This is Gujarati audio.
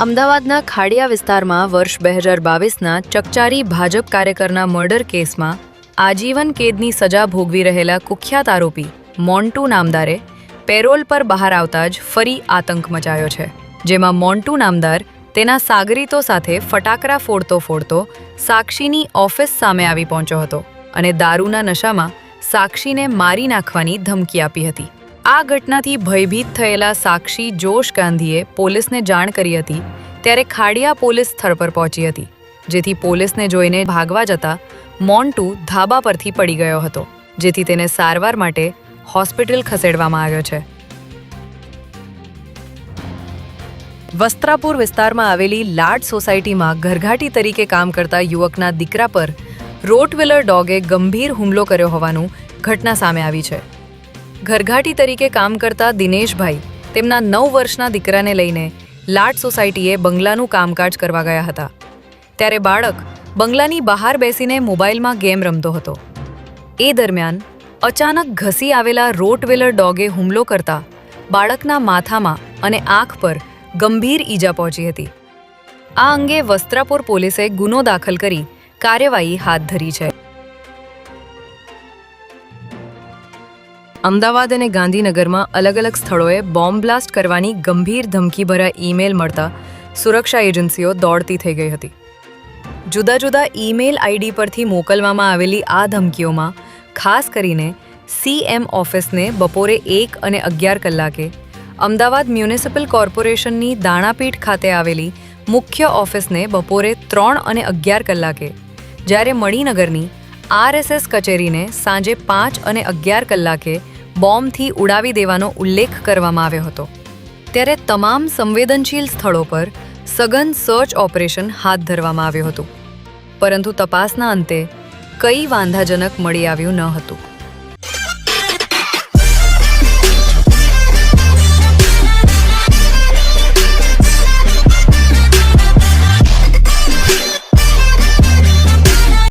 અમદાવાદના ખાડિયા વિસ્તારમાં વર્ષ 2022ના ચકચારી ભાજપ કાર્યકરના મર્ડર કેસમાં આજીવન કેદની સજા ભોગવી રહેલા કુખ્યાત આરોપી મોન્ટુ નામદારે પેરોલ પર બહાર આવતા જ ફરી આતંક મચાયો છે, જેમાં મોન્ટુ નામદાર તેના સાગરીતો સાથે ફટાકડા ફોડતો સાક્ષીની ઓફિસ સામે આવી પહોંચ્યો હતો અને દારૂના નશામાં સાક્ષીને મારી નાખવાની ધમકી આપી હતી। આ ઘટનાથી ભયભીત થયેલા સાક્ષી જોશ ગાંધીએ પોલીસને જાણ કરી હતી, ત્યારે ખાડિયા પોલીસ સ્થળ પર પહોંચી હતી, જેથી પોલીસને જોઈને ભાગવા જતા મોન્ટુ ધાબા પરથી પડી ગયો હતો, જેથી તેને સારવાર માટે હોસ્પિટલ ખસેડવામાં આવ્યો છે। વસ્ત્રાપુર વિસ્તારમાં આવેલી લાડ સોસાયટીમાં ઘરઘાટી તરીકે કામ કરતા યુવકના દીકરા પર રોટવિલર ડોગે ગંભીર હુમલો કર્યો હોવાનું ઘટના સામે આવી છે। ઘરઘાટી તરીકે કામ કરતા દિનેશભાઈ તેમના 9 વર્ષના દીકરાને લઈને લાડ સોસાયટીએ બંગલાનું કામકાજ કરવા ગયા હતા, ત્યારે બાળક બંગલાની બહાર બેસીને મોબાઈલમાં ગેમ રમતો હતો। એ દરમિયાન અચાનક ઘસી આવેલા રોટવિલર ડોગે હુમલો કરતા બાળકના માથામાં અને આંખ પર ગંભીર ઈજા પહોંચી હતી। આ અંગે વસ્ત્રાપુર પોલીસે ગુનો દાખલ કરી કાર્યવાહી હાથ ધરી છે। અમદાવાદ અને ગાંધીનગરમાં અલગ સ્થળોએ બોમ્બ બ્લાસ્ટ કરવાની ગંભીર ધમકીભર્યા ઈમેલ મળતા સુરક્ષા એજન્સીઓ દોડતી થઈ ગઈ હતી। જુદા જુદા ઈમેલ આઈડી પરથી મોકલવામાં આવેલી આ ધમકીઓમાં ખાસ કરીને CM ઓફિસને બપોરે 1 અને 11 કલાકે, અમદાવાદ મ્યુનિસિપલ કોર્પોરેશનની દાણાપીઠ ખાતે આવેલી મુખ્ય ઓફિસને બપોરે 3 અને 11 કલાકે, જ્યારે મણિનગરની RSS કચેરીને સાંજે 5 અને 11 કલાકે બોમ્બથી ઉડાવી દેવાનો ઉલ્લેખ કરવામાં આવ્યો હતો। ત્યારે તમામ સંવેદનશીલ સ્થળો પર સઘન સર્ચ ઓપરેશન હાથ ધરવામાં આવ્યું હતું, પરંતુ તપાસના અંતે કંઈ વાંધાજનક મળી આવ્યું ન હતું।